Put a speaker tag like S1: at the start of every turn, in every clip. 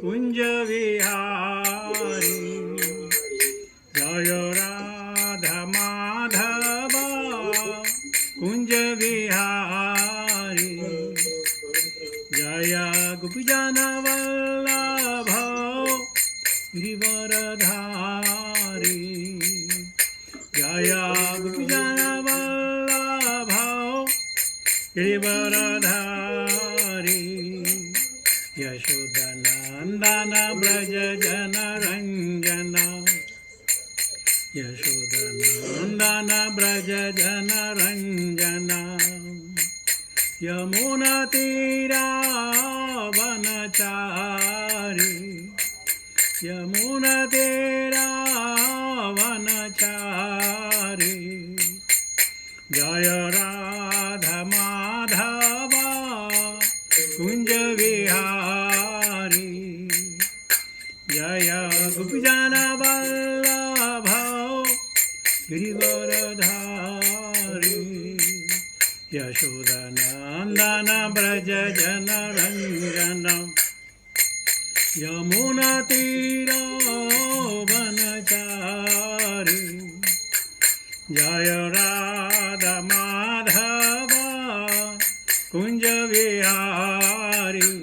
S1: कुंज विहारी जय राधा माधव कुंज विहारी जय गोपीजन वल्लभ गिरिवरधारी जय गोपीजन वल्लभ गिरिवरधारी यशोदनंदन ब्रज जनरंजन यशोदनंदन ब्रज जनरंजन यमुना तीरा वनचारी यमुना तीरा वनचारी जय राधा माधव कुंज विहारी जय गोपीजन वल्लभ गिरिवरधारी यशोदनंदन ब्रज जनरंजन यमुना तीरा वनचारी जय राधा माधव कुंज विहारी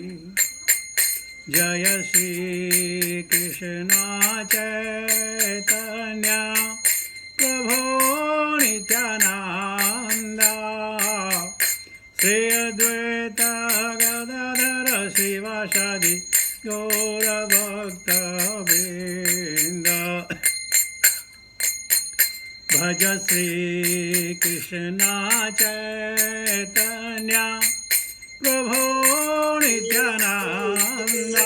S1: जय श्री कृष्ण चैतन्य प्रभो नित्यानंद श्री अद्वैत गदाधर शिवासादि गौरभक्तवृंद भज श्री कृष्ण चैतन्य प्रभो नित्यानंद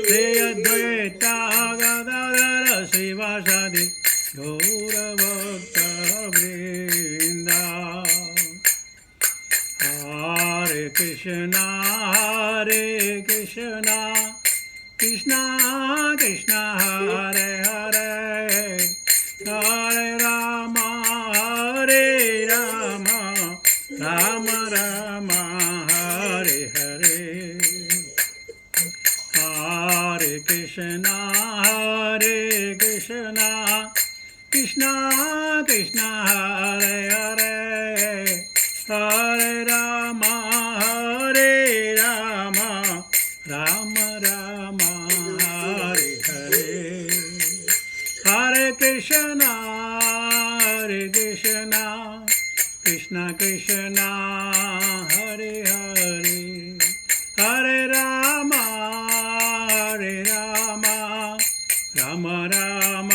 S1: श्री अद्वैत गदाधर शिवासादि गौरभक्तवृंद हरे कृष्णा कृष्णा कृष्णा हरे हरे हरे राम राम राम हरे हरे हरे कृष्णा कृष्णा कृष्णा हरे हरे हरे राम राम राम हरे हरे हरे कृष्णा कृष्णा कृष्णा हरे हरे हरे राम राम राम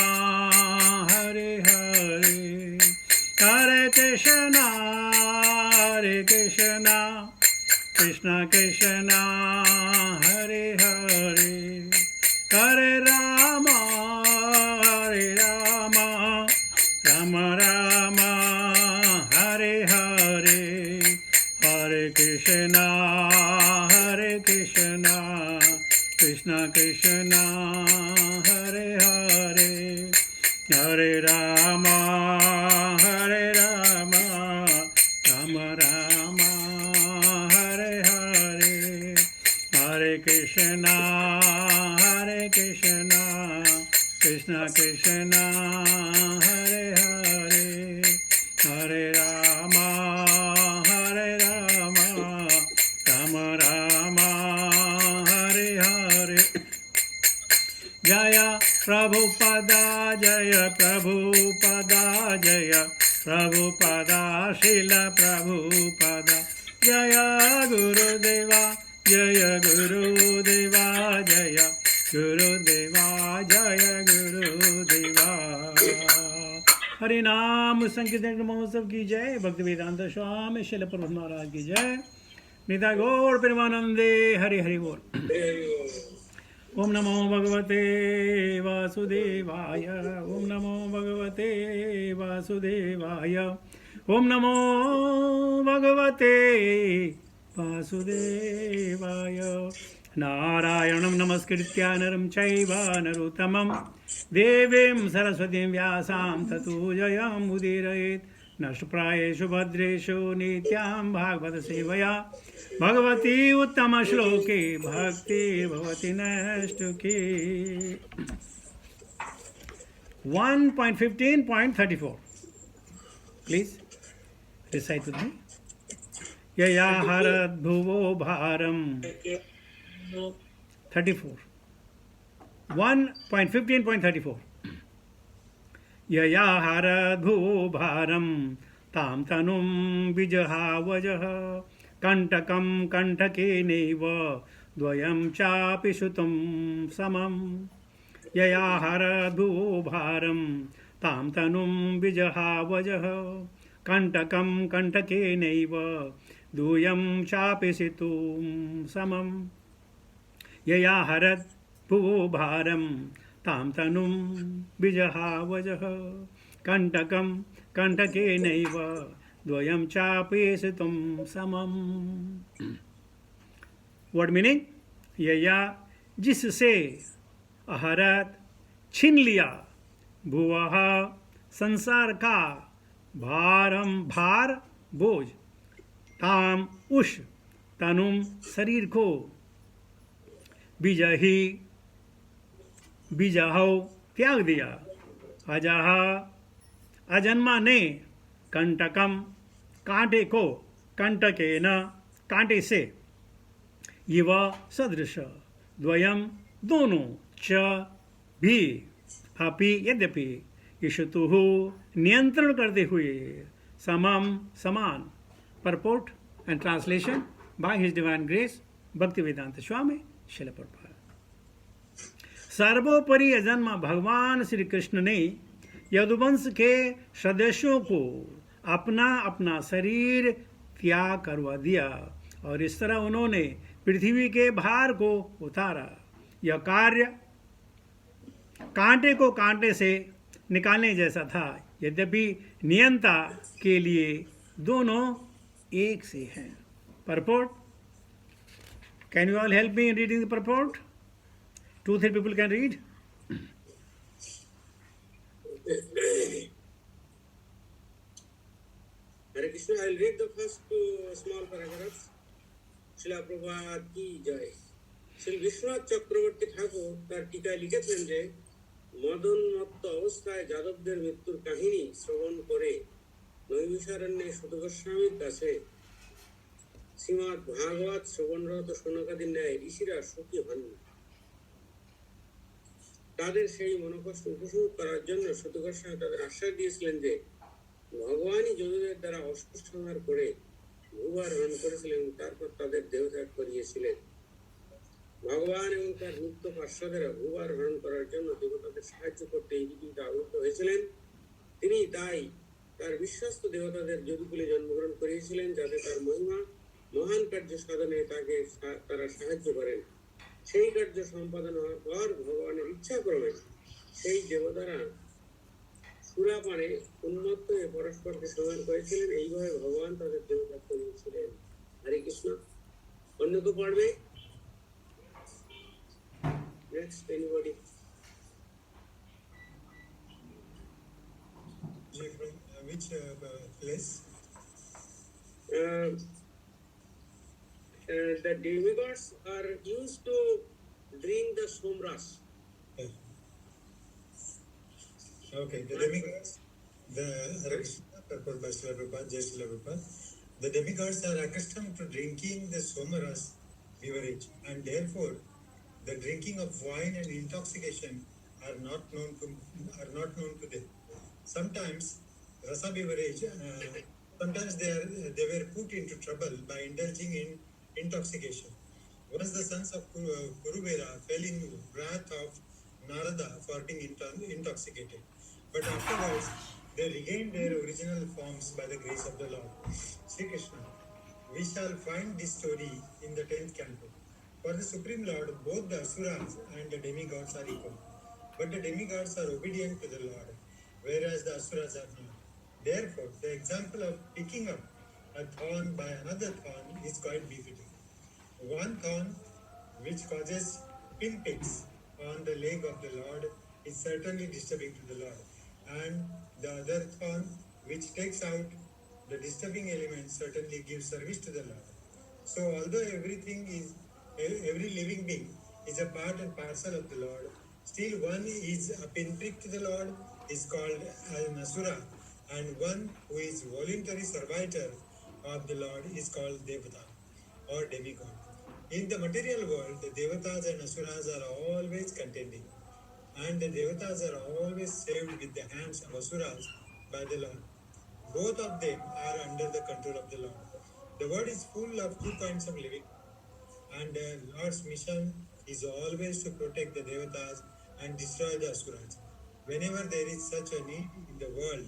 S1: हरे हरे हरे कृष्णा कृष्णा कृष्णा हरे हरे हरे राम राम राम हरे हरे हरे कृष्णा कृष्णा कृष्णा हरे हरे हरे राम राम राम हरे हरे हरे कृष्णा कृष्णा कृष्णा हरे हरे हरे राम राम राम हरे हरे जय प्रभुपदा जय प्रभुपदा जय प्रभुपदा श्रील प्रभुपदा जय गुरुदेवा जय गुरुदेवा जय गुरुदेवा जय गुरुदेवा। हरि नाम संकीर्तन महोत्सव की जय। भक्ति वेदांत स्वामी शिल प्रभु महाराज की जय। निता गौर प्रेमानंदे हरि हरि बोल। ओम नमो भगवते वासुदेवाय ओम नमो भगवते वासुदेवाय ओम नमो भगवते वासुदेवाय। नारायणं नमस्कृत्य नरं चैव नरोत्तमं देवीं सरस्वतीं व्यासां ततो जयमुदीरयेत्। नष्टप्रायेषु भद्रेषु नित्यां भागवत सेवया भगवती उत्तम श्लोके भक्ति भवति नष्टुकी 1.15.34 please recite with me यया हरद्भुवो भारम 34 1.15.34 यया हरद्भुवो भारम तां तनुं विजहावजः कंटकं कंठकेनैव द्वयं चापि सुतं समम् यया हरद्भुवो भारम तां तनुं विजहावजः कंटकं कंठकेनैव द्वयं चापि सुतं समम् यया हरद्भुवो भारम तां तनुं विजहावजः कंटकं कंटकेनैव द्वयं चापि सुतं समम् वर्ड मीनिंग यया जिससे अहरत छीन लिया भुवः संसार का भार बोझ ताम उष तनुम शरीर को बिजही बिजहौ त्याग दिया अजह अजन्मा ने कंटकम कांटे को कंटकेन कांटे से इव सदृश द्वयम दोनों च भी अपि यद्यपि ईशतुः नियंत्रण करते हुए समम समान purport and translation by his divine grace भक्ति वेदांत स्वामी शिल प्रभुपाद सर्वोपरि अजन्मा भगवान श्री कृष्ण ने यदुवंश के सदस्यों को अपना अपना शरीर त्याग करवा दिया और इस तरह उन्होंने पृथ्वी के भार को उतारा। यह कार्य कांटे को कांटे से निकालने जैसा था, यद्यपि नियंता के लिए दोनों एक से हैं। Purport, can you all help me in reading the purport? 2-3 people can read.
S2: Hare Krishna, I will read the first two small paragraphs. Srila Prabhupada की जय। श्री विश्वनाथ चक्रवर्ती ঠাকুর তার টিকায় লিখেছেন যে মদনমত্ত অবস্থায় যাদবদের মৃত্যুর কাহিনী শ্রবণ করে নৈমিষারণ্যে সুত গোস্বামীর কাছে শ্রীমদ্ ভাগবত শ্রবণরত শৌনকাদির ন্যায় ঋষিরা সুখী হননি। তাদের সেই মনোকষ্ট উপশম করার জন্য সুত গোস্বামী তাদের আশ্বাস দিয়েছিলেন যে ভগবানই যদুদের দ্বারা অসুখ সংহার করে ভূভার হরণ করেছিলেন, তারপর তাদের দেহত্যাগ করিয়েছিলেন। ভগবান এবং তার নিত্য পার্শ্বদেরা ভূভার হরণ করার জন্য দেবতাদের সাহায্য করতে এই পৃথিবীতে আবির্ভূত হয়েছিলেন। তিনি তাই তার বিশ্বস্ত দেবতাদের যদুকুলে জন্মগ্রহণ করিয়েছিলেন, যাতে তার মহিমা মহান কার্য সাধনে তারা সাহায্য করেন। সেই কার্য সম্পাদন হওয়ার পর ভগবানের ইচ্ছা ক্রমে সেই দেবতারা সুরাপানে উন্মত্ত হয়ে পরস্পরকে সংহার করেছিলেন। এইভাবে ভগবান তাদের দেবতা করিয়েছিলেন। হরে কৃষ্ণ। অন্য কেউ পড়বে? Next, anybody?
S3: From which place?
S2: The demigods are used to drink the somras.
S3: Okay, the demigods, the Hare Krishna, purport by Srila Prabhupada, Jai Srila Prabhupada. The demigods are accustomed to drinking the somaras beverage, and therefore the drinking of wine and intoxication are not known to them. Sometimes rasa beverage, sometimes they were put into trouble by indulging in intoxication. Once the sons of Kuruvera fell in wrath of Narada for being intoxicated, but afterwards they regained their original forms by the grace of the Lord. Sri Krishna. We shall find this story in the 10th canto. For the Supreme Lord, both the Asuras and the demigods are equal. But the demigods are obedient to the Lord, whereas the Asuras are not. Therefore, the example of picking up a thorn by another thorn is quite befitting. One thorn which causes pinpricks on the leg of the Lord is certainly disturbing to the Lord, and the other thorn which takes out the disturbing elements, certainly gives service to the Lord. So although every living being is a part and parcel of the Lord, still one is a pinprick to the Lord, is called an asura, and one who is voluntary servitor of the Lord is called Devata or demigod. In the material world, the Devatas and Asuras are always contending, and the Devatas are always saved with the hands of Asuras by the Lord. Both of them are under the control of the Lord. The world is full of two kinds of living, and the Lord's mission is always to protect the Devatas and destroy the Asuras. Whenever there is such a need in the world,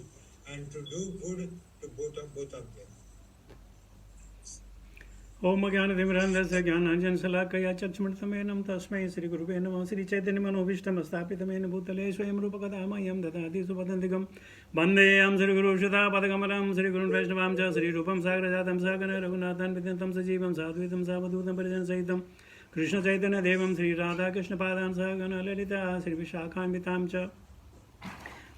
S3: and to do good to both of them.
S1: ओम ज्ञानतिमिरान्धस्य ज्ञानाञ्जनशलाकया चक्षुमृतमेनं तस्मै श्रीगुरुवे नमः। श्रीचैतन्यमनोभीष्टं स्थापितमेन भूतले स्वयं रूपकथा मह्यं ददाति सुपदन्तिकं वन्देऽहं श्रीगुरुश्रुतापदकमलं श्रीगुरुं वैष्णवां च श्रीरूपं साग्रजातं सागर रघुनाथं विद्यन्तं सजीवं साद्वैतं सावधूतं परिजनसहितं कृष्णचैतन्यदेवं श्रीराधाकृष्णपादां सहगण ललिता श्रीविशाखान्वितां च।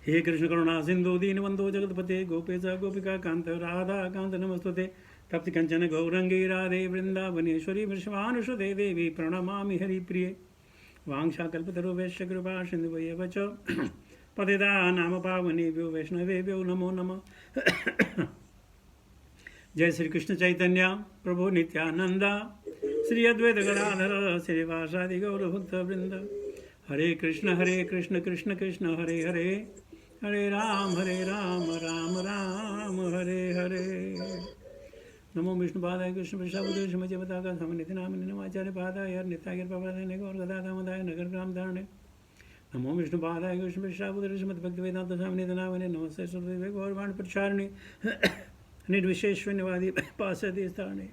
S1: हे कृष्ण करुणा सिंधु दीनबंधो जगतपते गोपेश गोपिका कांत राधा कांत नमस्तुते तप्त कंचन गौरंगी राधे वृंदावनेश्वरी वृषभानुसुते देवी प्रणमामि हरिप्रिये वांशाकल्पतरुभ्यश्च कृपा सिन्धुभ्येव च पतिता नाम पावनेभ्यो वैष्णवेभ्यो नमो नमः। जय श्री कृष्ण चैतन्य प्रभु नित्यानंद श्री अद्वैत गदाधर श्रीवासादि गौरभक्त वृंद। हरे कृष्ण कृष्ण कृष्ण हरे हरे हरे राम राम राम हरे हरे। नमो विष्णुपादाय कृष्ण प्रसादे श्रीमती बताका समनिधि नाम नमाचार्य पादाय नित्याय प्रपादाय गौर गदाधामदाय नगर ग्राम धारणे। नमो विष्णुपादाय कृष्ण प्रसादे श्रीमती भक्ति वेदांत समनिधि नाम नमस्ते सुरदेव गौरवाण प्रचारणे निर्विशेषण्यवादी पासदे स्थाने।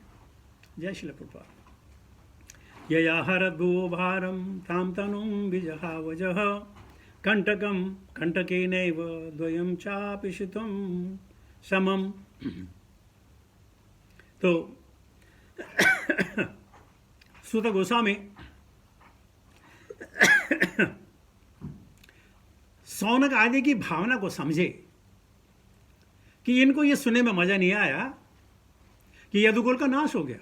S1: जय श्री प्रभुपाद। यया हरद्भुवो भारं तां तनुं विजहावजः कंटकं कंटकेनैव द्वयं चापि शितुं समम्। तो सूत गोस्वामी सौनक आदि की भावना को समझे कि इनको ये सुनने में मजा नहीं आया कि यदुकुल का नाश हो गया।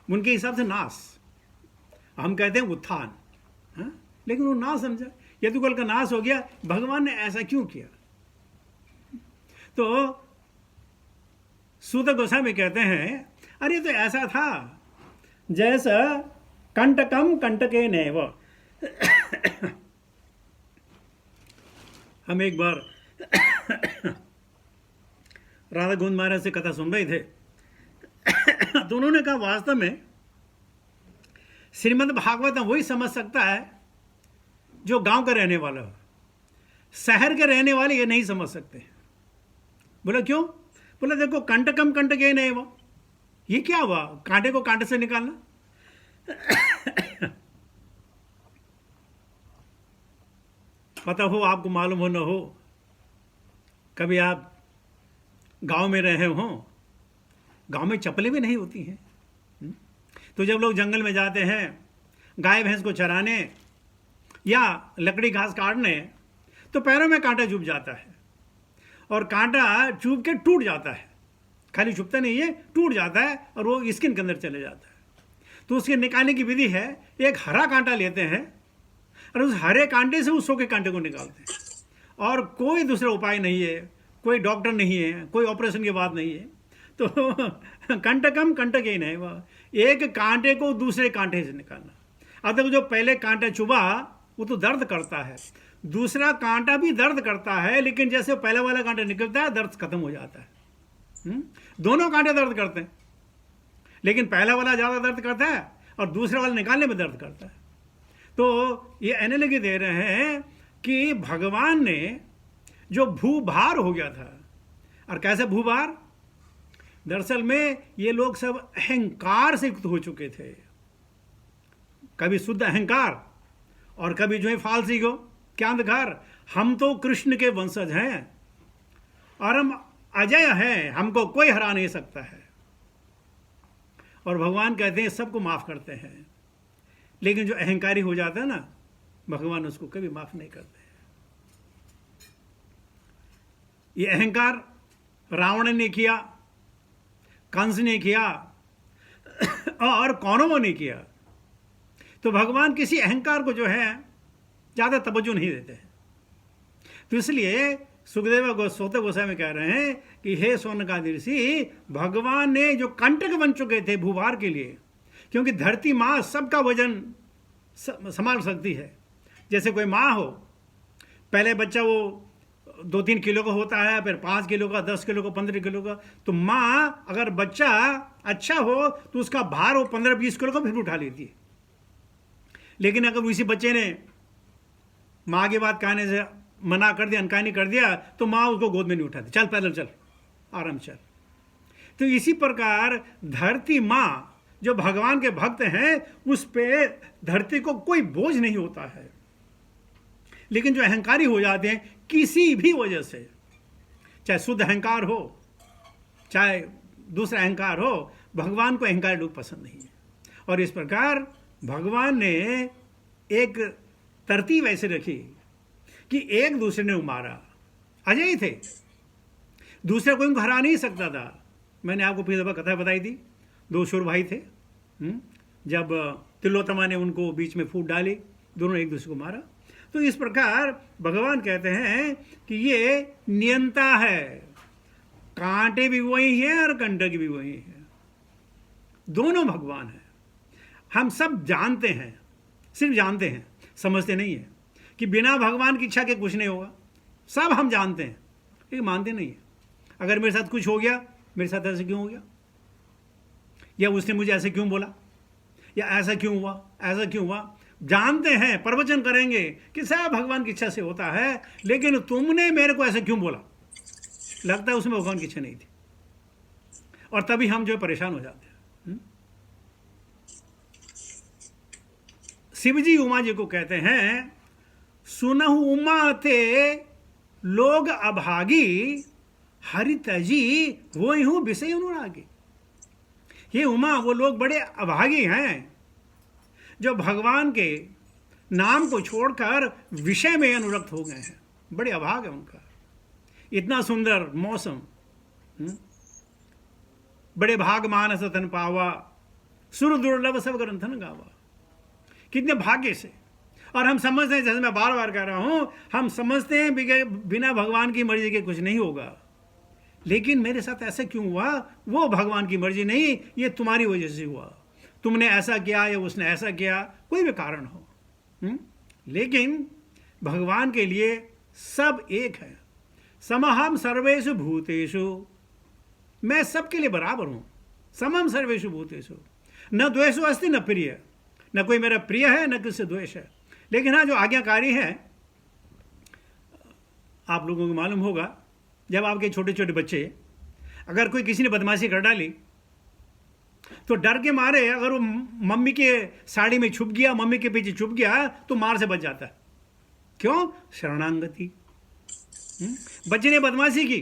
S1: उनके हिसाब से नाश, हम कहते हैं उत्थान, हाँ? लेकिन वो ना समझा, यदुकुल का नाश हो गया, भगवान ने ऐसा क्यों किया। तो सूत गोस्वामी कहते हैं अरे तो ऐसा था जैसा कंटकम कंटके नैव। हम एक बार राधा गोविंद महाराज से कथा सुन रहे थे तो उन्होंने कहा वास्तव में श्रीमद् भागवतम वही समझ सकता है जो गांव का रहने वाला हो, शहर के रहने वाले ये नहीं समझ सकते। बोला क्यों? बोला देखो कंटकम कंटके नहीं वो, ये क्या हुआ, कांटे को कांटे से निकालना। पता हो आपको मालूम हो न हो, कभी आप गांव में रहे हो, गांव में चप्पलें भी नहीं होती हैं। तो जब लोग जंगल में जाते हैं गाय भैंस को चराने या लकड़ी घास काटने तो पैरों में कांटा चुभ जाता है और कांटा चुभ के टूट जाता है। खाली चुभता नहीं है, टूट जाता है और वो स्किन के अंदर चले जाता है। तो उसके निकालने की विधि है, एक हरा कांटा लेते हैं और उस हरे कांटे से उस सूखे कांटे को निकालते हैं और कोई दूसरा उपाय नहीं है, कोई डॉक्टर नहीं है, कोई ऑपरेशन की बात नहीं है। तो कंटकम कंटक ही नहीं, वह एक कांटे को दूसरे कांटे से निकालना। अब तक जो पहले कांटा चुभा वो तो दर्द करता है, दूसरा कांटा भी दर्द करता है, लेकिन जैसे पहले वाला कांटा निकलता है दर्द खत्म हो जाता है। दोनों कांटे दर्द करते हैं, लेकिन पहला वाला ज़्यादा दर्द करता है और दूसरा वाला निकालने में दर्द करता है। तो ये एनालॉजी दे रहे हैं कि भगवान ने जो भूभार हो गया था, और कैसे भूभार, दरअसल में ये लोग सब अहंकार से युक्त हो चुके थे। कभी शुद्ध अहंकार और कभी जो है फालसी को क्या अंधकार। हम तो कृष्ण के वंशज हैं और हम अजय हैं, हमको कोई हरा नहीं सकता है। और भगवान कहते हैं सबको माफ करते हैं, लेकिन जो अहंकारी हो जाता है ना, भगवान उसको कभी माफ नहीं करते। ये अहंकार रावण ने किया, कंस ने किया और कौरवों ने किया। तो भगवान किसी अहंकार को जो है ज़्यादा तवज्जो नहीं देते हैं। तो इसलिए सुखदेव गोस्वामी गोस्वामी कह रहे हैं कि हे शौनकादि ऋषि, भगवान ने जो कंटक बन चुके थे भूभार के लिए, क्योंकि धरती माँ सबका वजन संभाल सकती है। जैसे कोई माँ हो, पहले बच्चा वो 2-3 किलो का होता है, फिर 5 किलो का, 10 किलो का, 15 किलो का। तो माँ अगर बच्चा अच्छा हो तो उसका भार वो 15-20 किलो का फिर उठा लेती है। लेकिन अगर उसी बच्चे ने माँ की बात कहने से मना कर दिया, अनकानी कर दिया, तो माँ उसको गोद में नहीं उठाती, चल पैदल चल, आराम चल। तो इसी प्रकार धरती माँ जो भगवान के भक्त हैं, उस पे धरती को कोई बोझ नहीं होता है। लेकिन जो अहंकारी हो जाते हैं किसी भी वजह से, चाहे शुद्ध अहंकार हो चाहे दूसरा अहंकार हो, भगवान को अहंकार लोग पसंद नहीं है। और इस प्रकार भगवान ने एक तरतीब ऐसे रखी कि एक दूसरे ने मारा, अजय थे, दूसरे कोई उनको हरा नहीं सकता था। मैंने आपको पिछली दफा कथा बताई थी, 2 शूर भाई थे, जब तिलोत्तमा ने उनको बीच में फूट डाली, दोनों एक दूसरे को मारा। तो इस प्रकार भगवान कहते हैं कि ये नियंता है, कांटे भी वही हैं और कंटक भी वही हैं, दोनों भगवान हैं। हम सब जानते हैं, सिर्फ जानते हैं, समझते नहीं हैं कि बिना भगवान की इच्छा के कुछ नहीं होगा। सब हम जानते हैं लेकिन मानते नहीं है। अगर मेरे साथ कुछ हो गया, मेरे साथ ऐसे क्यों हो गया, या उसने मुझे ऐसे क्यों बोला, या ऐसा क्यों हुआ, ऐसा क्यों हुआ, जानते हैं, प्रवचन करेंगे कि सब भगवान की इच्छा से होता है, लेकिन तुमने मेरे को ऐसे क्यों बोला, लगता है उसमें भगवान की इच्छा नहीं थी। और तभी हम जो परेशान हो जाते हैं। शिव जी उमा जी को कहते हैं, सुनहु उमा ते लोग अभागी, हरि तजी वो हूं विषय अनुरागी। ये उमा, वो लोग बड़े अभागी हैं जो भगवान के नाम को छोड़कर विषय में अनुरक्त हो गए हैं। बड़े अभाग है उनका। इतना सुंदर मौसम, बड़े भाग मानस तन पावा, सुर दुर्लभ सब ग्रंथन गावा। कितने भाग्य से। और हम समझते हैं, जैसे मैं बार बार कह रहा हूं, हम समझते हैं बिना भगवान की मर्जी के कुछ नहीं होगा। लेकिन मेरे साथ ऐसा क्यों हुआ, वो भगवान की मर्जी नहीं, ये तुम्हारी वजह से हुआ। तुमने ऐसा किया या उसने ऐसा किया, कोई भी कारण हो। लेकिन भगवान के लिए सब एक है। समहम सर्वेषु भूतेषु, मैं सबके लिए बराबर हूं। समम सर्वेषु भूतेषु, न द्वेषो अस्ति न प्रिय, न कोई मेरा प्रिय है न किससे द्वेष है। लेकिन हाँ, जो आज्ञाकारी है, आप लोगों को मालूम होगा, जब आपके छोटे छोटे बच्चे, अगर कोई किसी ने बदमाशी कर डाली तो डर के मारे अगर वो मम्मी के साड़ी में छुप गया, मम्मी के पीछे छुप गया, तो मार से बच जाता है। क्यों? शरणागति। बच्चे ने बदमाशी की,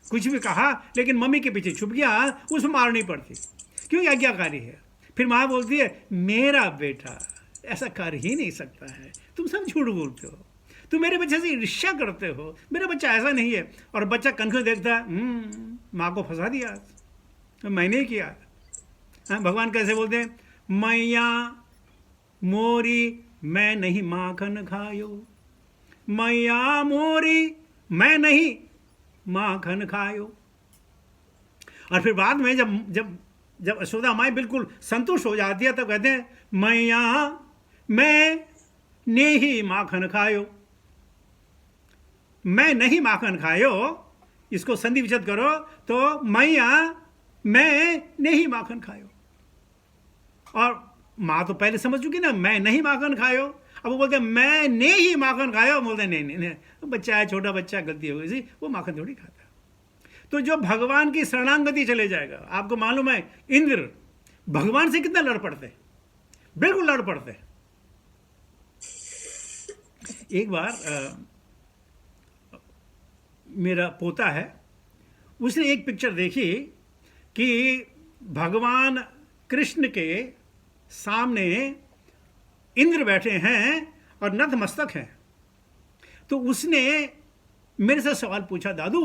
S1: कुछ भी कहा, लेकिन मम्मी के पीछे छुप गया, उसमें मार नहीं पड़ती, क्योंकि आज्ञाकारी है। फिर माँ बोलती है, मेरा बेटा ऐसा कर ही नहीं सकता है, तुम सब झूठ बोलते हो, तुम मेरे बच्चे से ईर्ष्या करते हो, मेरा बच्चा ऐसा नहीं है। और बच्चा कन्फ्यूज देखता है, माँ को फंसा दिया, तो मैंने किया। हाँ, भगवान कैसे बोलते हैं, मैया मोरी मैं नहीं माखन खायो, मैया मोरी मैं नहीं माखन खायो। और फिर बाद में जब जब जब यशोदा माई बिल्कुल संतुष्ट हो जाती है, तब कहते हैं, मैया मैं नहीं माखन खायो। मैं नहीं माखन खायो, इसको संधि विच्छेद करो तो मैया मैं नहीं माखन खायो। और माँ तो पहले समझ चुकी ना, मैं नहीं माखन खायो। अब वो बोलते हैं मैं ने ही माखन खायो, बोलते हैं नहीं, बच्चा है, छोटा बच्चा, गलती हो गई, वो माखन थोड़ी खाता। तो जो भगवान की शरणागति चले जाएगा, आपको मालूम है इंद्र भगवान से कितना लड़ पड़ते, बिल्कुल लड़ पड़ते। एक बार मेरा पोता है, उसने एक पिक्चर देखी कि भगवान कृष्ण के सामने इंद्र बैठे हैं और नतमस्तक हैं। तो उसने मेरे से सवाल पूछा, दादू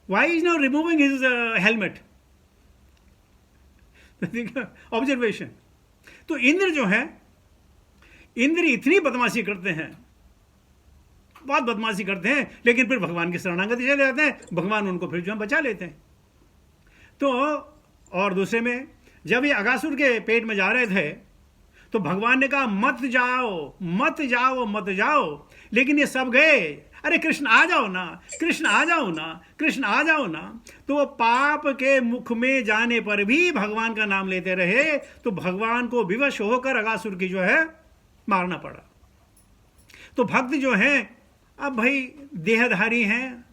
S1: why is now removing his helmet? Observation. तो इंद्र जो है, इंद्र इतनी बदमाशी करते हैं, बहुत बदमाशी करते हैं, लेकिन फिर भगवान की शरणागति चले जाते हैं, भगवान उनको फिर जो है बचा लेते हैं। तो और दूसरे में जब ये अगासुर के पेट में जा रहे थे तो भगवान ने कहा मत जाओ मत जाओ मत जाओ, लेकिन ये सब गए। अरे कृष्ण आ जाओ ना, कृष्ण आ जाओ ना, कृष्ण आ जाओ ना। तो वो पाप के मुख में जाने पर भी भगवान का नाम लेते रहे, तो भगवान को विवश होकर अगासुर की जो है मारना पड़ा। तो भक्त जो हैं, अब भाई देहधारी हैं,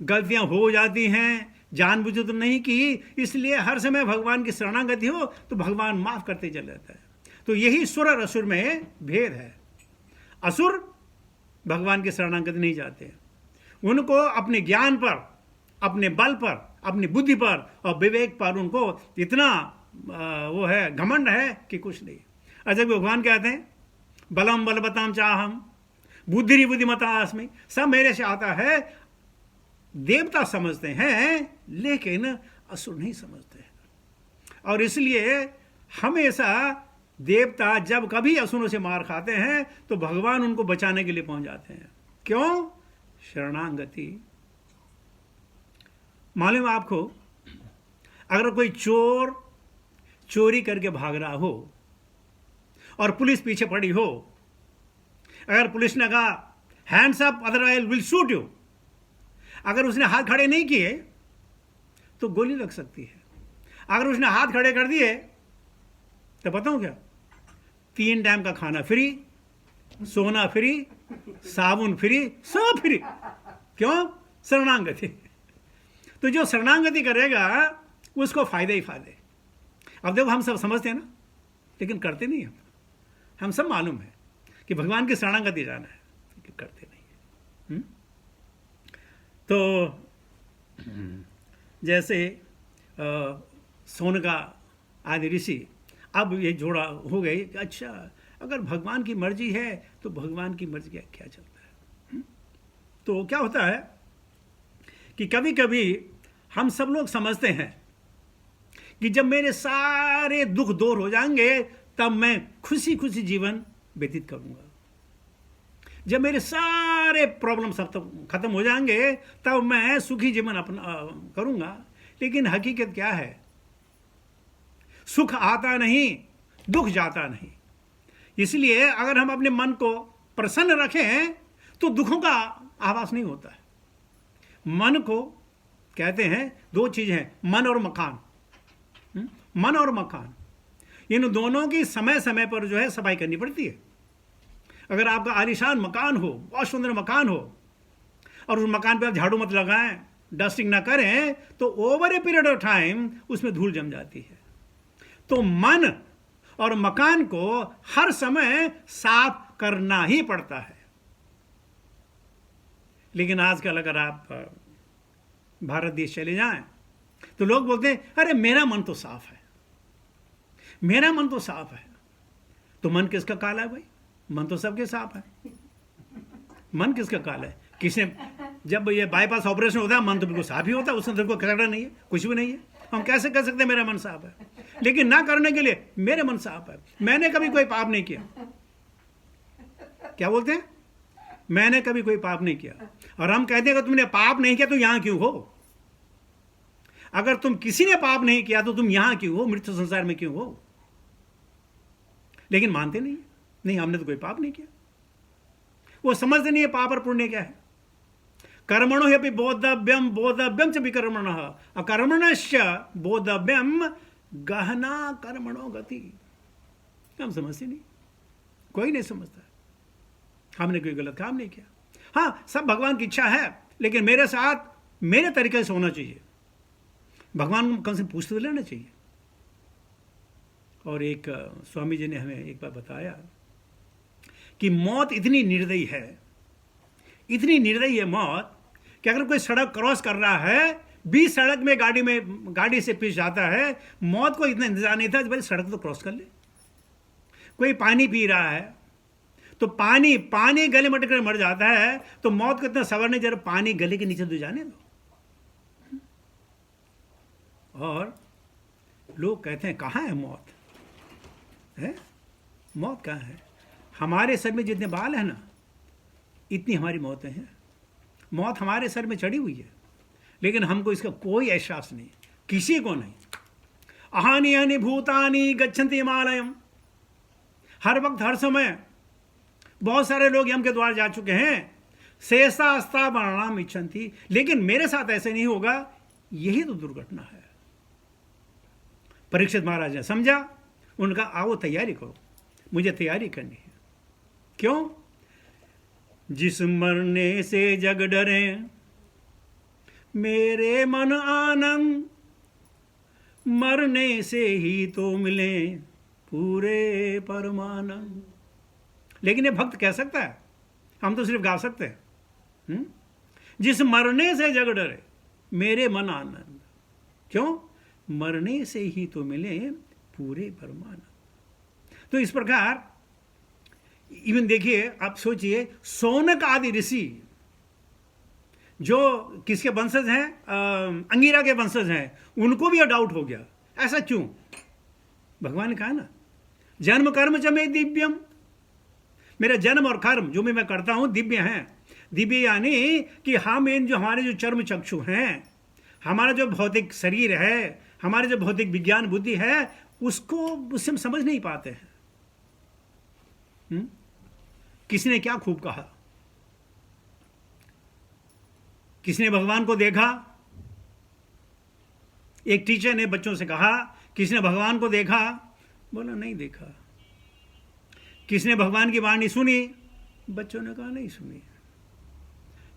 S1: गलतियां हो जाती हैं, जानबूझ तो नहीं की, इसलिए हर समय भगवान की शरणागति हो तो भगवान माफ करते चले जाता है। तो यही सुर और असुर में भेद है। असुर भगवान की शरणागति नहीं जाते, उनको अपने ज्ञान पर, अपने बल पर, अपनी बुद्धि पर और विवेक पर उनको इतना वो है, घमंड है कि कुछ नहीं। अच्छा, भगवान कहते हैं बलम बलवताम चाहम बुद्धि बुद्धिमता अस्मि, सब मेरे से आता है। देवता समझते हैं लेकिन असुर नहीं समझते हैं, और इसलिए हमेशा देवता जब कभी असुरों से मार खाते हैं तो भगवान उनको बचाने के लिए पहुंच जाते हैं। क्यों? शरणागति। मालूम आपको, अगर कोई चोर चोरी करके भाग रहा हो और पुलिस पीछे पड़ी हो, अगर पुलिस ने कहा hands up otherwise will shoot you, अगर उसने हाथ खड़े नहीं किए तो गोली लग सकती है। अगर उसने हाथ खड़े कर दिए तो बताऊं क्या, 3 टाइम का खाना फ्री, सोना फ्री, साबुन फ्री, सब फ्री। क्यों? शरणागति। तो जो शरणागति करेगा उसको फायदे ही फायदे। अब देखो, हम सब समझते हैं ना, लेकिन करते नहीं। हम सब मालूम है कि भगवान की शरणागति जाना है, लेकिन करते नहीं है। तो जैसे सोनका आदि ऋषि, अब ये जोड़ा हो गई कि अच्छा, अगर भगवान की मर्जी है तो भगवान की मर्जी क्या चलता है। तो क्या होता है कि कभी कभी हम सब लोग समझते हैं कि जब मेरे सारे दुख दूर हो जाएंगे तब मैं खुशी खुशी जीवन व्यतीत करूंगा, जब मेरे सारे प्रॉब्लम सब खत्म हो जाएंगे तब मैं सुखी जीवन अपना करूंगा। लेकिन हकीकत क्या है? सुख आता नहीं, दुख जाता नहीं। इसलिए अगर हम अपने मन को प्रसन्न रखें तो दुखों का आभास नहीं होता है। मन को कहते हैं, 2 चीजें हैं, मन और मकान। मन और मकान, इन दोनों की समय समय पर जो है सफाई करनी पड़ती है। अगर आपका आलीशान मकान हो, बहुत सुंदर मकान हो, और उस मकान पर आप झाड़ू मत लगाएं, डस्टिंग ना करें, तो over a period of time उसमें धूल जम जाती है। तो मन और मकान को हर समय साफ करना ही पड़ता है। लेकिन आजकल अगर आप भारत देश चले जाएं तो लोग बोलते हैं अरे मेरा मन तो साफ है, मेरा मन तो साफ है। तो मन किसका काला है भाई? मन तो सबके साफ है। मन किसका काला है? किसने, जब ये बाईपास ऑपरेशन होता है मन तो बिल्कुल साफ ही होता है, उसमें तो कोई कचरा नहीं है, कुछ भी नहीं है। हम कैसे कह सकते हैं मेरा मन साफ है? लेकिन ना करने के लिए मेरे मन साफ है, मैंने कभी कोई पाप नहीं किया। क्या बोलते हैं? मैंने कभी कोई पाप नहीं किया। और हम कहते हैं कि तुमने पाप नहीं किया तो यहां क्यों हो? अगर तुम किसी ने पाप नहीं किया तो तुम यहां क्यों हो, मृत्यु संसार में क्यों हो? लेकिन मानते नहीं, नहीं हमने तो कोई पाप नहीं किया। वो समझते नहीं है पाप और पुण्य क्या है। कर्मणो ह्यपि बोधव्यम बोधव्यम च विकर्मणः अकर्मणश्च बोधव्यम गहना कर्मणो गति। हम समझते नहीं, कोई नहीं समझता। हमने कोई गलत काम नहीं किया। हाँ, सब भगवान की इच्छा है, लेकिन मेरे साथ मेरे तरीके से होना चाहिए। भगवान को कम से पूछते लेना चाहिए। और एक स्वामी जी ने हमें एक बार बताया कि मौत इतनी निर्दयी है, इतनी निर्दयी है मौत, कि अगर कोई सड़क क्रॉस कर रहा है, 20 सड़क में गाड़ी से पीछे जाता है, मौत को इतना इंतजार नहीं था, भाई सड़क तो क्रॉस कर ले। कोई पानी पी रहा है तो पानी गले में अटक कर मर जाता है, तो मौत को इतना सबर नहीं, जरा पानी गले के नीचे तो जाने दो। और लोग कहते हैं कहाँ है मौत? है मौत कहाँ है? हमारे सर में जितने बाल हैं ना, इतनी हमारी मौतें हैं। मौत हमारे सर में चढ़ी हुई है, लेकिन हमको इसका कोई एहसास नहीं, किसी को नहीं। अहानि हानि भूतानि गच्छन्ति हिमालयम। हर वक्त हर समय बहुत सारे लोग यम के द्वार जा चुके हैं। शेषास्ता मरणाम इच्छन्ति, लेकिन मेरे साथ ऐसे नहीं होगा, यही तो दुर्घटना है। परीक्षित महाराज ने समझा, उनका आओ तैयारी करो, मुझे तैयारी करनी है। क्यों? जिस मरने से जग डरे मेरे मन आनंद, मरने से ही तो मिले पूरे परमानंद। लेकिन ये भक्त कह सकता है, हम तो सिर्फ गा सकते हैं। जिस मरने से जग डरे मेरे मन आनंद। क्यों? मरने से ही तो मिले पूरे परमानंद। तो इस प्रकार इवन देखिए, आप सोचिए, शौनक आदि ऋषि जो किसके वंशज हैं, अंगिरा के वंशज हैं, उनको भी डाउट हो गया। ऐसा क्यों? भगवान ने कहा ना, जन्म कर्म च मे दिव्यम, मेरा जन्म और कर्म जो मैं करता हूं दिव्य हैं। दिव्य यानी कि हम इन जो हमारे जो चर्म चक्षु हैं, हमारा जो भौतिक शरीर है, हमारे जो भौतिक विज्ञान बुद्धि है, उसको उससे हम समझ नहीं पाते हैं। किसी ने क्या खूब कहा, किसने भगवान को देखा? एक टीचर ने बच्चों से कहा, किसने भगवान को देखा? बोला नहीं देखा। किसने भगवान की वाणी सुनी? बच्चों ने कहा नहीं सुनी।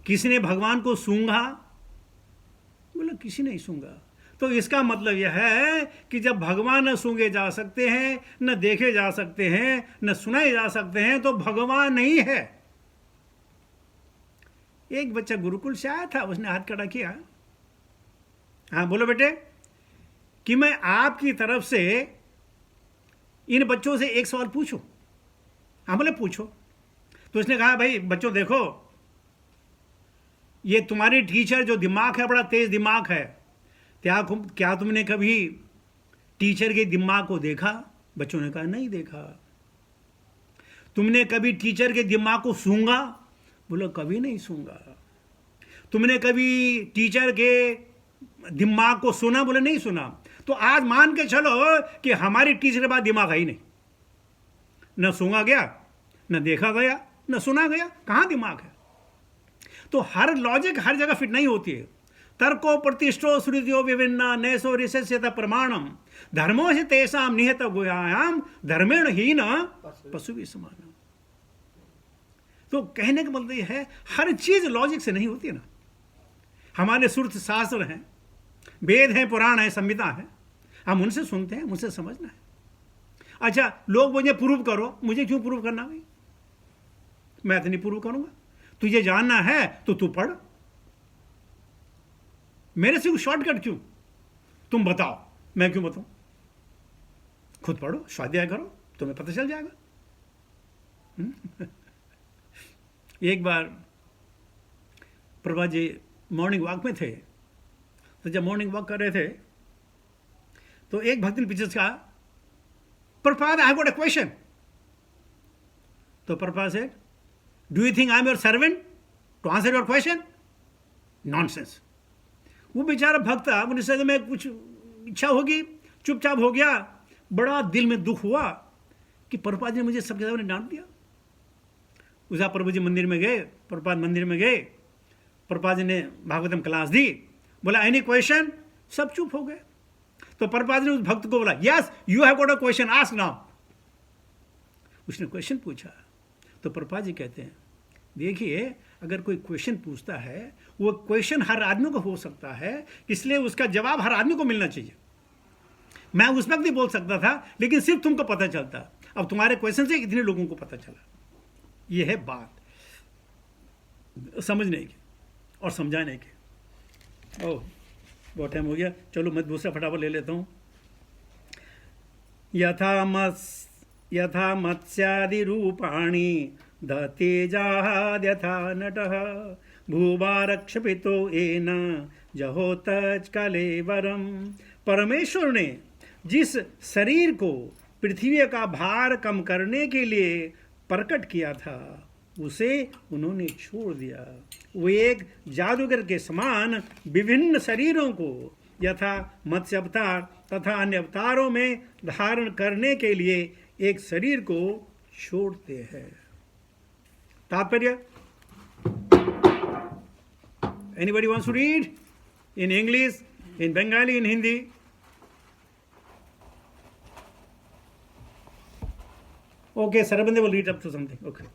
S1: किसने भगवान को सूंघा? बोला किसी नहीं सूंघा। तो इसका मतलब यह है कि जब भगवान न सूंघे जा सकते हैं, न देखे जा सकते हैं, न सुनाए जा सकते हैं, तो भगवान नहीं है। एक बच्चा गुरुकुल से आया था, उसने हाथ खड़ा किया। हाँ बोलो बेटे, कि मैं आपकी तरफ से इन बच्चों से एक सवाल पूछूं? हाँ बोले पूछो। तो उसने कहा भाई बच्चों देखो, ये तुम्हारी टीचर जो दिमाग है, बड़ा तेज दिमाग है, क्या तुमने कभी टीचर के दिमाग को देखा? बच्चों ने कहा नहीं देखा। तुमने कभी टीचर के दिमाग को सूंघा? बोलो कभी नहीं सूंघा। तुमने कभी टीचर के दिमाग को सुना? बोले नहीं सुना। तो आज मान के चलो कि हमारी टीचर के बाद दिमाग है ही नहीं, न सूंघा गया, न देखा गया, न सुना गया, कहां दिमाग है? तो हर लॉजिक हर जगह फिट नहीं होती है। तर्को प्रतिष्ठो श्रुतियो विभिन्ना नैसो ऋषस्यत प्रमाणम धर्मो से तेषाम निहत गुह्यायाम धर्मेण हीन पशु भी समान। तो कहने का मतलब यह है, हर चीज लॉजिक से नहीं होती है ना। हमारे श्रुत शास्त्र हैं, वेद हैं, पुराण है, संहिता है, हम उनसे सुनते हैं, उनसे समझना है। अच्छा लोग मुझे प्रूव करो, मुझे क्यों प्रूव करना भाई? मैं तो नहीं प्रूव करूंगा। तुझे जानना है तो तू पढ़, मेरे से शॉर्टकट क्यों? तुम बताओ, मैं क्यों बताऊं? खुद पढ़ो, स्वाध्याय करो, तुम्हें पता चल जाएगा। एक बार प्रभा जी मॉर्निंग वॉक में थे, तो जब मॉर्निंग वॉक कर रहे थे तो एक भक्त ने पीछे से कहा, Prabhupada I have got a question. तो प्रभुपाद से, do you think I am your servant to answer your question? Nonsense. वो बेचारा भक्त था, उनसे में कुछ इच्छा होगी, चुपचाप हो गया। बड़ा दिल में दुख हुआ कि प्रभुपाद जी ने मुझे सबके सामने डांट दिया। उसा प्रभु जी मंदिर में गए, प्रभुपाद मंदिर में गए, प्रभुपाद जी ने भागवतम क्लास दी, बोला एनी क्वेश्चन? सब चुप हो गए। तो प्रभुपाद ने उस भक्त को बोला, yes you have got a question, ask now. उसने क्वेश्चन पूछा। तो प्रभुपाद जी कहते हैं, देखिए अगर कोई क्वेश्चन पूछता है, वो क्वेश्चन हर आदमी को हो सकता है, इसलिए उसका जवाब हर आदमी को मिलना चाहिए। मैं उस वक्त नहीं बोल सकता था, लेकिन सिर्फ तुमको पता चलता। अब तुम्हारे क्वेश्चन से इतने लोगों को पता चला। यह है बात समझने की और समझाने की। ओह बहुत टाइम हो गया, चलो मैं दूसरा फटाफट ले लेता हूँ। यथा मत्स्यादि रूपाणि दतेजाद्यथा नटः भूभारक्षपितो येन जहोतच कलेवरम परमेश्वर ने जिस शरीर को पृथ्वी का भार कम करने के लिए प्रकट किया था उसे उन्होंने छोड़ दिया। वे एक जादूगर के समान विभिन्न शरीरों को यथा मत्स्य अवतार तथा अन्य अवतारों में धारण करने के लिए एक शरीर को छोड़ते हैं। तात्पर्य, anybody wants to read in English, in Bengali, in Hindi? Okay, Sarabande will read up to something. Okay.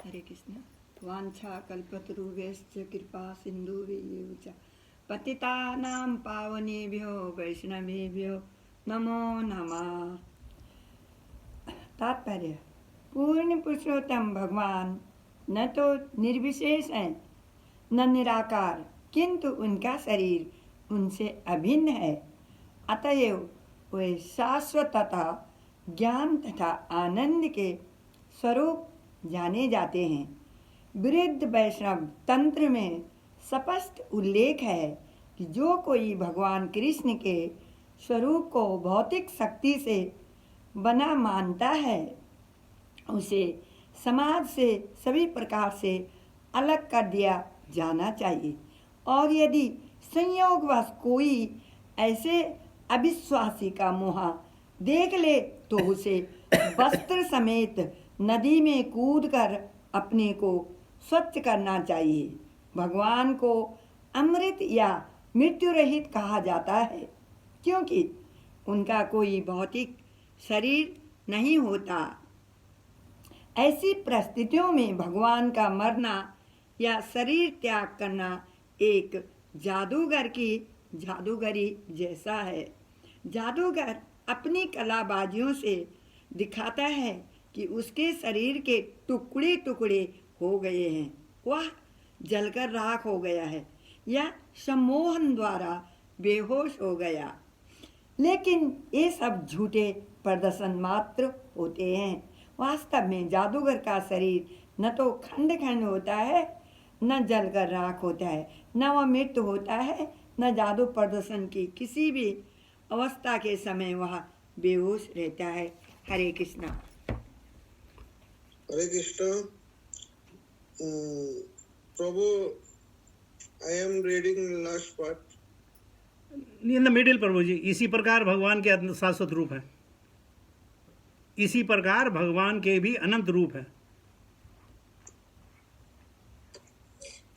S4: हरे कृष्ण। वांछा कल्पतरुभ्यश्च कृपा सिन्धुभ्यैव च पतितानां पावनेभ्यो वैष्णवेभ्यो नमो नमः। तात्पर्य, पूर्ण पुरुषोत्तम भगवान न तो निर्विशेष हैं न निराकार, किंतु उनका शरीर उनसे अभिन्न है। अतएव वे शाश्वतता, ज्ञान तथा आनंद के स्वरूप जाने जाते हैं। वृद्ध वैष्णव तंत्र में स्पष्ट उल्लेख है कि जो कोई भगवान कृष्ण के स्वरूप को भौतिक शक्ति से बना मानता है उसे समाज से सभी प्रकार से अलग कर दिया जाना चाहिए, और यदि संयोगवश कोई ऐसे अविश्वासी का मुँह देख ले तो उसे वस्त्र समेत नदी में कूदकर अपने को स्वच्छ करना चाहिए। भगवान को अमृत या मृत्यु रहित कहा जाता है क्योंकि उनका कोई भौतिक शरीर नहीं होता। ऐसी परिस्थितियों में भगवान का मरना या शरीर त्याग करना एक जादूगर की जादूगरी जैसा है। जादूगर अपनी कलाबाजियों से दिखाता है कि उसके शरीर के टुकड़े टुकड़े हो गए हैं, वह जलकर राख हो गया है या सम्मोहन द्वारा बेहोश हो गया, लेकिन ये सब झूठे प्रदर्शन मात्र होते हैं। वास्तव में जादूगर का शरीर न तो खंड खंड होता है, न जलकर राख होता है, न वह मृत होता है, न जादू प्रदर्शन की किसी भी अवस्था के समय वह बेहोश रहता है। हरे कृष्णा।
S5: हरे कृष्णा। प्रभु, I am reading last part.
S1: In the middle प्रभु जी, इसी प्रकार भगवान के शाश्वत रूप है, इसी प्रकार भगवान के भी अनंत रूप है।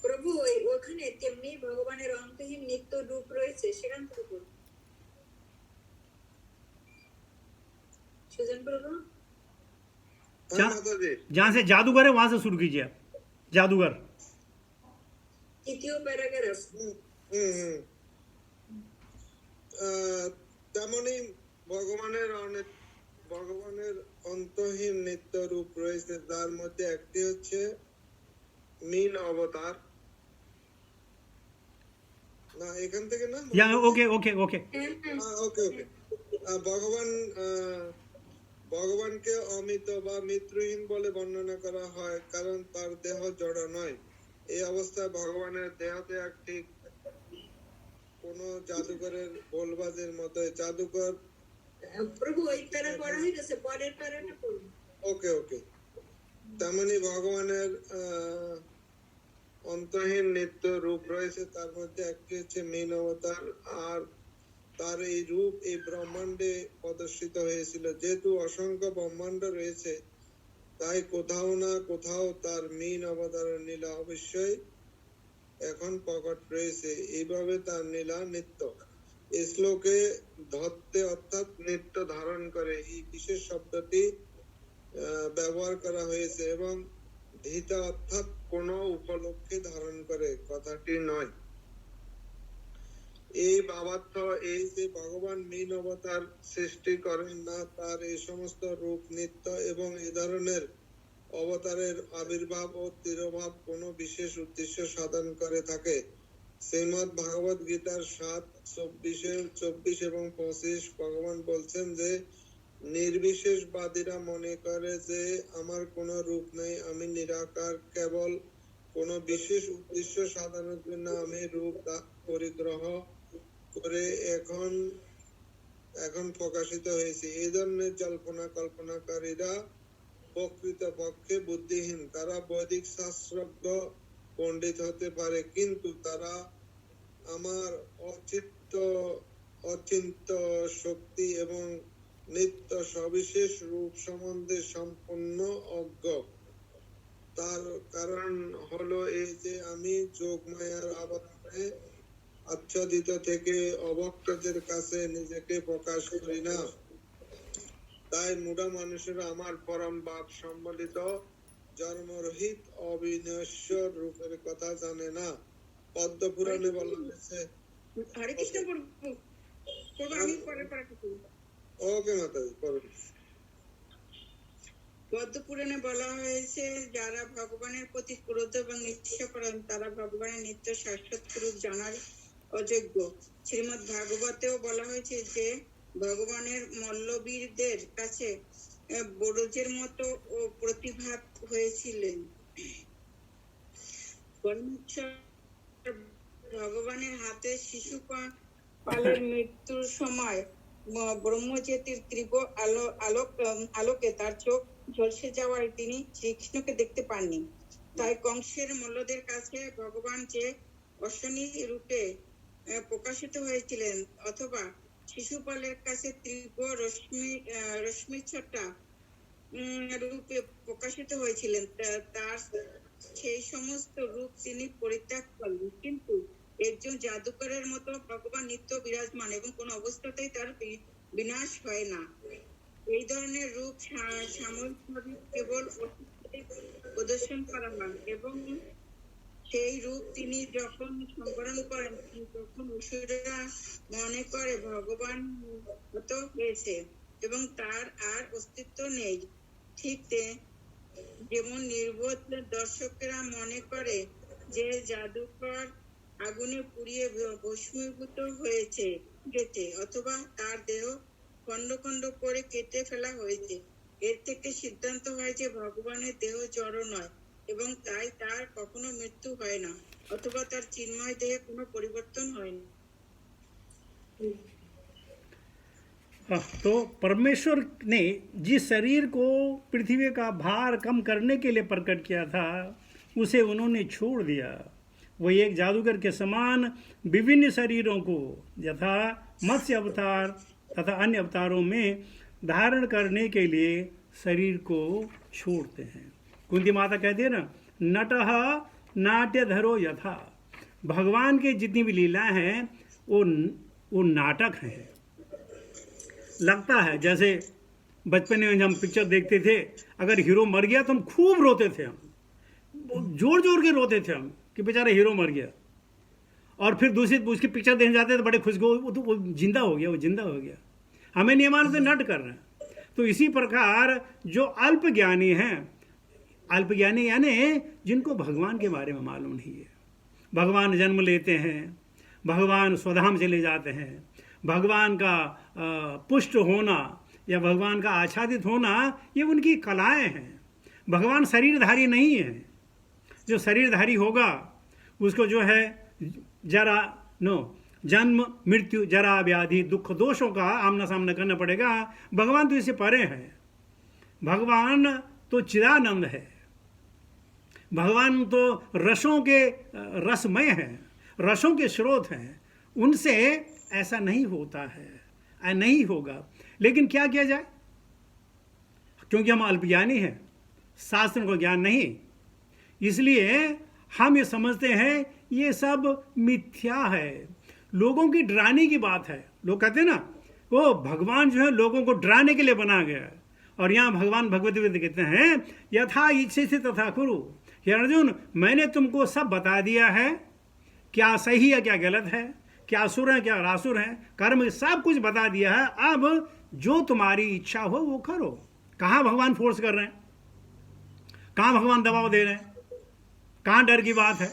S6: প্রভু ওখানে তেমনি ভগবানের অন্তহীন নিত্য রূপ রয়েছে, সেখান থেকে বলুন। সুজন প্রভু,
S1: जहां से जादूगर है वहां से शुरू कीजिए आप। जादूगर
S6: তৃতীয় প্যারাগ্রাফ।
S5: তেমনি ভগবানের অন্তহীন নিত্য রূপ রয়েছে, তার মধ্যে একটি হচ্ছে मीन अवतार। না এখান থেকে না,
S1: ओके ओके ओके
S5: ওকে ওকে। ভগবানকে অমিত বা মৃত্যুহীন বলে বর্ণনা করা হয় কারণ তার দেহ জড় নয়। এই অবস্থায় ভগবানের দেহ ত্যাগ ঠিক কোন জাদুকরের বোলবাজের মতো। জাদুকর
S6: প্রভু ওই প্যারা পড়া হয়ে গেছে, পরের প্যারাটা পড়ুন।
S5: ওকে ওকে। তেমনি ভগবানের অন্তহীন নিত্য রূপ রয়েছে, তার মধ্যে একটি হচ্ছে মীন অবতার। আর তার এই রূপ এই ব্রহ্মাণ্ডে প্রদর্শিত হয়েছিল। যেহেতু অসংখ্য ব্রহ্মাণ্ড রয়েছে, তাই কোথাও না কোথাও তার মীন অবতারের লীলা অবশ্যই এখন প্রকট রয়েছে। এইভাবে তার লীলা নিত্য। এই শ্লোকে ধত্তে অর্থাৎ নিত্য ধারণ করে এই বিশেষ শব্দটি ব্যবহার করা হয়েছে এবং ধীতা অর্থাৎ কোন উপলক্ষে ধারণ করে কথাটি নয়। এই ভাবার্থ এই যে ভগবান মীন অবতার সৃষ্টি করেন না, তার এই সমস্ত রূপ নিত্য এবং এই ধরনের অবতারের আবির্ভাব ও তিরোভাব কোনো বিশেষ উদ্দেশ্য সাধন করে থাকে। শ্রীমদ্ ভাগবত গীতার 7:24 এবং 25 ভগবান বলছেন যে নির্বিশেষবাদীরা মনে করে যে আমার কোনো রূপ নেই, আমি নিরাকার, কেবল কোনো বিশেষ উদ্দেশ্য সাধনের জন্য আমি রূপ পরিগ্রহ করে এখন প্রকাশিত হয়েছে। এই ধরনের কল্পনাকারীরা প্রকৃতপক্ষে বুদ্ধিহীন। তারা বৈদিক শাস্ত্রজ্ঞ পণ্ডিত হতে পারে, কিন্তু তারা আমার অচিন্ত শক্তি এবং নিত্য সবিশেষ রূপ সম্বন্ধে সম্পূর্ণ অজ্ঞ। তার কারণ হলো এই যে আমি যোগমায়ার আবরণে আচ্ছাদিত থেকে অভক্তদের কাছে নিজেকে প্রকাশ করি না। তাই মূঢ় মানুষেরা আমার পরম ভাব সম্বলিত জন্মরহিত অবিনশ্বর রূপের কথা জানে না। পদ্ম পুরাণে বলা হয়েছে।
S6: হরে কৃষ্ণ প্রভু, আমি পরে কিছু।
S5: ওকে মাতাজি, পড়ুন।
S6: পদ্ম পুরাণে বলা হয়েছে, যারা ভগবানের প্রতি ক্রোধ এবং ঈর্ষাপরায়ণ তারা ভগবানের নিত্য শাশ্বত রূপ জানার অযোগ্য। শ্রীমদ ভাগবতেও বলা হয়েছে যে ভগবানের মল্লবীরদের কাছে বড়জের মতো ও প্রতিভাত হয়েছিলেন। ভগবানের হাতে শিশুপালের মৃত্যুর সময় ব্রহ্মজ্যোতির তীব্র আলোকে তার চোখ ঝলসে যাওয়ায় তিনি শ্রীকৃষ্ণকে দেখতে পাননি। তাই কংসের মল্লদের কাছে ভগবান যে অশ্বনী রূপে প্রকাশিত হয়েছিলেন, অথবা শিশুপালের কাছে তীব্র রশ্মিচ্ছটা রূপে প্রকাশিত হয়েছিলেন, তার সেই সমস্ত রূপ তিনি পরিত্যাগ করলেন। কিন্তু একজন জাদুকরের মতো ভগবান নিত্য বিরাজমান এবং কোন অবস্থাতেই তার বিনাশ হয় না। এই ধরনের রূপ সাময়িকভাবে কেবল প্রদর্শন করা হয়, এবং সেই রূপ তিনি যখন সংবরণ করেন তখন অসুররা মনে করে ভগবান হত হয়েছে এবং তার আর অস্তিত্ব নেই। ঠিক যেমন নির্বোধ দর্শকেরা মনে করে যে জাদুকর আগুনে পুড়িয়ে ভস্মীভূত হয়েছে গেছে, অথবা তার দেহ খন্ড খন্ড করে কেটে ফেলা হয়েছে। এর থেকে সিদ্ধান্ত হয় যে ভগবানের দেহ জড় নয় এবং তাই তার কখনো মৃত্যু হয় না, অথবা তার চিন্ময় দেহে কোনো পরিবর্তন হয় না।
S1: तो परमेश्वर ने जिस शरीर को पृथ्वी का भार कम करने के लिए प्रकट किया था उसे उन्होंने छोड़ दिया। वही एक जादूगर के समान विभिन्न शरीरों को यथा मत्स्य अवतार तथा अन्य अवतारों में धारण करने के लिए शरीर को छोड़ते हैं। कुंती माता कहती है ना, नटः नाट्यधरो यथा। भगवान के जितनी भी लीला हैं वो नाटक हैं। लगता है जैसे बचपन में हम पिक्चर देखते थे, अगर हीरो मर गया तो हम खूब रोते थे, हम जोर जोर के रोते थे हम कि बेचारा हीरो मर गया। और फिर दूसरी उसकी पिक्चर देखने जाते थे बड़े खुश वो जिंदा हो गया, वो जिंदा हो गया। हमें नहीं मालूम नट कर रहे हैं। तो इसी प्रकार जो अल्प ज्ञानी हैं, अल्प ज्ञानी यानी जिनको भगवान के बारे में मालूम नहीं है, भगवान जन्म लेते हैं, भगवान स्वधाम चले जाते हैं, भगवान का पुष्ट होना या भगवान का आच्छादित होना ये उनकी कलाएं हैं। भगवान शरीरधारी नहीं है। जो शरीरधारी होगा उसको जो है जन्म मृत्यु जरा व्याधि दुख दोषों का आमना सामना करना पड़ेगा। भगवान तो इससे परे है। भगवान तो चिदानंद है। भगवान तो रसों के रसमय है, रसों के स्रोत हैं। उनसे ऐसा नहीं होता है, नहीं होगा। लेकिन क्या किया जाए, क्योंकि हम अल्पज्ञानी हैं, शास्त्रों का ज्ञान नहीं, इसलिए हम ये समझते हैं ये सब मिथ्या है, लोगों की डराने की बात है। लोग कहते हैं ना वो भगवान जो है लोगों को डराने के लिए बना गया है। और यहाँ भगवान भगवत गीता कहते हैं यथा इच्छे से तथा करो। हे अर्जुन, मैंने तुमको सब बता दिया है, क्या सही है क्या गलत है, क्या असुर है क्या रासुर है, कर्म सब कुछ बता दिया है। अब जो तुम्हारी इच्छा हो वो करो। कहाँ भगवान फोर्स कर रहे हैं, कहाँ भगवान दबाव दे रहे हैं, कहाँ डर की बात है।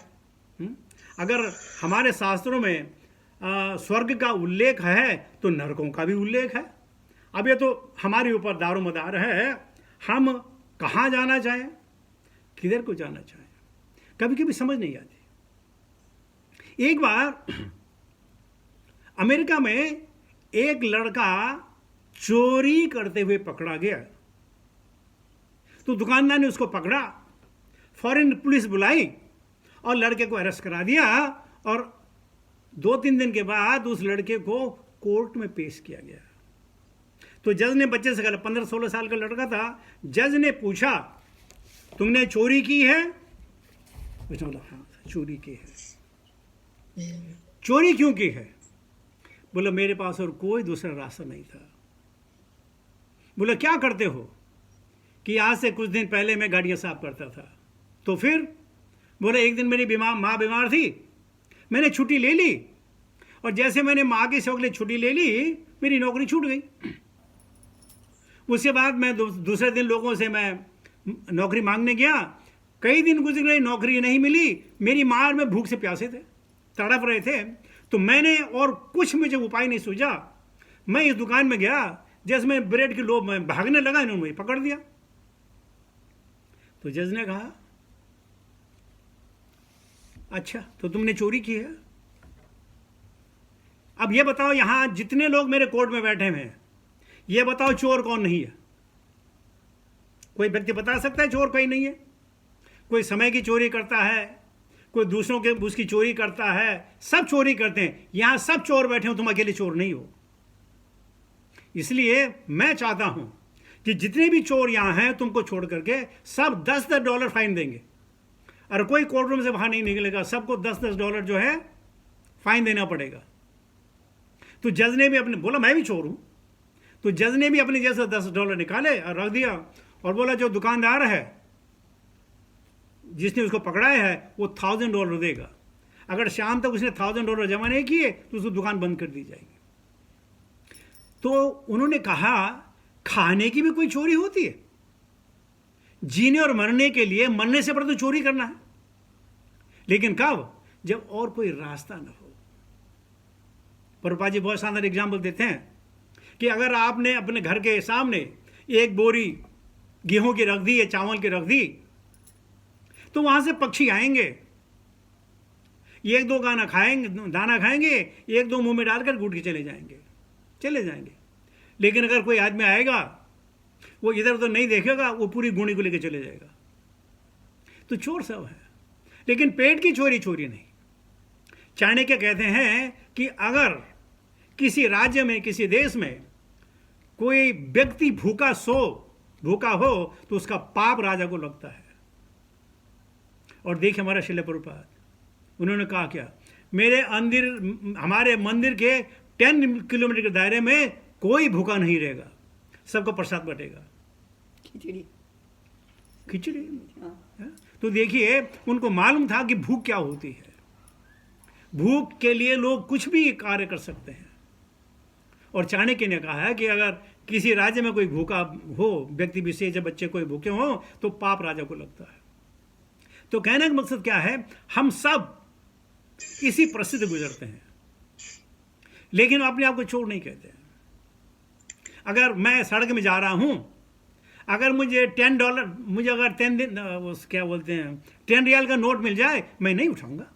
S1: अगर हमारे शास्त्रों में स्वर्ग का उल्लेख है तो नरकों का भी उल्लेख है। अब ये तो हमारे ऊपर दारोमदार है, हम कहाँ जाना चाहें, किधर को जाना चाहें। कभी कभी समझ नहीं आती। एक बार अमेरिका में एक लड़का चोरी करते हुए पकड़ा गया, तो दुकानदार ने उसको पकड़ा, फौरन पुलिस बुलाई और लड़के को अरेस्ट करा दिया, और 2-3 दिन के बाद उस लड़के को कोर्ट में पेश किया गया। तो जज ने बच्चे से कहा, 15-16 साल का लड़का था, जज ने पूछा तुमने चोरी की है? उसने बोला हाँ चोरी की है। चोरी क्यों की है? बोला मेरे पास और कोई दूसरा रास्ता नहीं था। बोला क्या करते हो? कि आज से कुछ दिन पहले मैं गाड़ियां साफ करता था। तो फिर? बोला एक दिन मेरी माँ बीमार थी, मैंने छुट्टी ले ली, और जैसे मैंने माँ के शौक लिए छुट्टी ले ली, मेरी नौकरी छूट गई। उसके बाद मैं दूसरे दिन लोगों से मैं नौकरी मांगने गया, कई दिन गुजर गए, नौकरी नहीं मिली। मेरी माँ और मैं भूख से प्यासे थे, तड़प रहे थे। तो मैंने और कुछ मुझे उपाय नहीं सूझा, मैं इस दुकान में गया, जैसे मैं ब्रेड की लोभ में भागने लगा, इन्होंने मुझे पकड़ दिया। तो जज ने कहा अच्छा तो तुमने चोरी की है? अब ये बताओ यहां जितने लोग मेरे कोर्ट में बैठे हैं, ये बताओ चोर कौन नहीं है? कोई व्यक्ति बता सकता है चोर कोई नहीं है? कोई समय की चोरी करता है, कोई दूसरों के उसकी चोरी करता है, सब चोरी करते हैं। यहां सब चोर बैठे हो, तुम अकेले चोर नहीं हो। इसलिए मैं चाहता हूं कि जितने भी चोर यहां हैं तुमको छोड़ करके सब $10 फाइन देंगे, और कोई कोर्ट रूम से बाहर नहीं निकलेगा, सबको $10 जो है फाइन देना पड़ेगा। तो जज ने भी अपने बोला मैं भी चोर हूं, तो जज ने भी अपने जैसे $10 निकाले और रख दिया, और बोला जो दुकानदार है जिसने उसको पकड़ाया है वो $1000 देगा। अगर शाम तक उसने $1000 जमा नहीं किए तो उसको दुकान बंद कर दी जाएगी। तो उन्होंने कहा खाने की भी कोई चोरी होती है? जीने और मरने के लिए मरने से पहले तो चोरी करना है, लेकिन कब? जब और कोई रास्ता न हो। प्रभुपाद जी बहुत शानदार एग्जाम्पल देते हैं कि अगर आपने अपने घर के सामने एक बोरी गेहूं की रख दी या चावल की रख दी, तो वहां से पक्षी आएंगे, 1-2 दाना खाएंगे, 1-2 मुंह में डालकर घूट के चले जाएंगे। लेकिन अगर कोई आदमी आएगा, वो इधर उधर नहीं देखेगा, वो पूरी गुणी को लेकर चले जाएगा। तो चोर सब है, लेकिन पेट की चोरी नहीं। चाणक्य कहते हैं कि अगर किसी राज्य में, किसी देश में कोई व्यक्ति भूखा हो तो उसका पाप राजा को लगता है। और देखिए हमारा शिला प्रभुपाद, उन्होंने कहा क्या? हमारे मंदिर के 10 किलोमीटर के दायरे में कोई भूखा नहीं रहेगा, सबको प्रसाद बटेगा। खिचड़ी।
S4: हाँ।
S1: तो देखिए उनको मालूम था कि भूख क्या होती है। भूख के लिए लोग कुछ भी कार्य कर सकते हैं। और चाणक्य ने कहा है कि अगर किसी राज्य में कोई भूखा हो, व्यक्ति विशेष या बच्चे कोई भूखे हो, तो पाप राजा को लगता है। तो कहने का मकसद क्या है? हम सब इसी परिस्थिति गुजरते हैं, लेकिन अपने आप को चोर नहीं कहते। अगर मैं सड़क में जा रहा हूं, अगर मुझे $10 मुझे अगर 10 रियाल का नोट मिल जाए, मैं नहीं उठाऊंगा।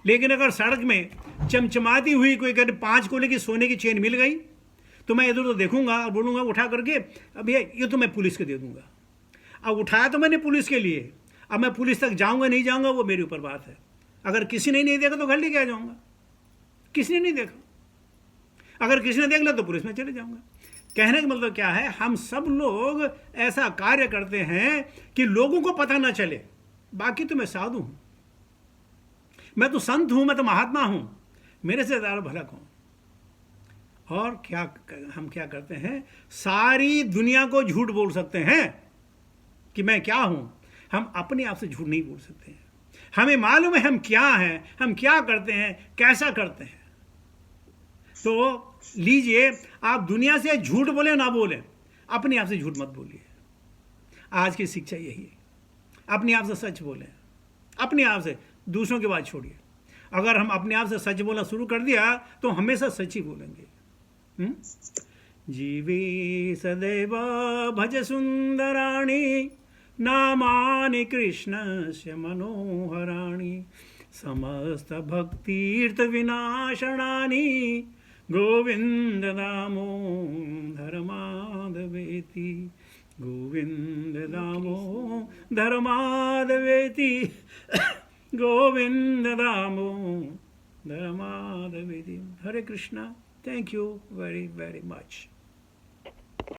S1: लेकिन अगर सड़क में चमचमाती हुई कोई 5 तोले की सोने की चेन मिल गई, तो मैं इधर उधर देखूंगा और बोलूंगा उठा करके, अब ये तो मैं पुलिस को दे दूंगा। अब उठाया तो मैंने पुलिस के लिए, अब मैं पुलिस तक जाऊंगा नहीं जाऊंगा वो मेरे ऊपर बात है। अगर किसी ने नहीं देखा तो घर लेके आ जाऊंगा, किसी ने नहीं देखा। अगर किसी ने देख लिया तो पुलिस में चले जाऊंगा। कहने का मतलब क्या है? हम सब लोग ऐसा कार्य करते हैं कि लोगों को पता ना चले। बाकी तो मैं साधु हूं, मैं तो संत हूं, मैं तो महात्मा हूं, मेरे से ज़्यादा भला कौन? और हम क्या करते हैं? सारी दुनिया को झूठ बोल सकते हैं कि मैं क्या हूं। हम अपने आप से झूठ नहीं बोल सकते हैं। हमें मालूम है हम क्या हैं, हम क्या करते हैं, कैसा करते हैं। तो लीजिए, आप दुनिया से झूठ बोले ना बोले, अपने आप से झूठ मत बोलिए। आज की शिक्षा यही है, अपने आप से सच बोलें, अपने आप से, दूसरों की बात छोड़िए। अगर हम अपने आप से सच बोलना शुरू कर दिया तो हमेशा सच ही बोलेंगे। जीवी सदैव भज सुंदराणी नामानि कृष्णस्य मनोहराणि समस्तभक्तिर्विनाशनानि Govind Damodar माधवेति Govind Damodar माधवेति Govind Damodar माधवेति. Hare Krishna. Thank you very, very much.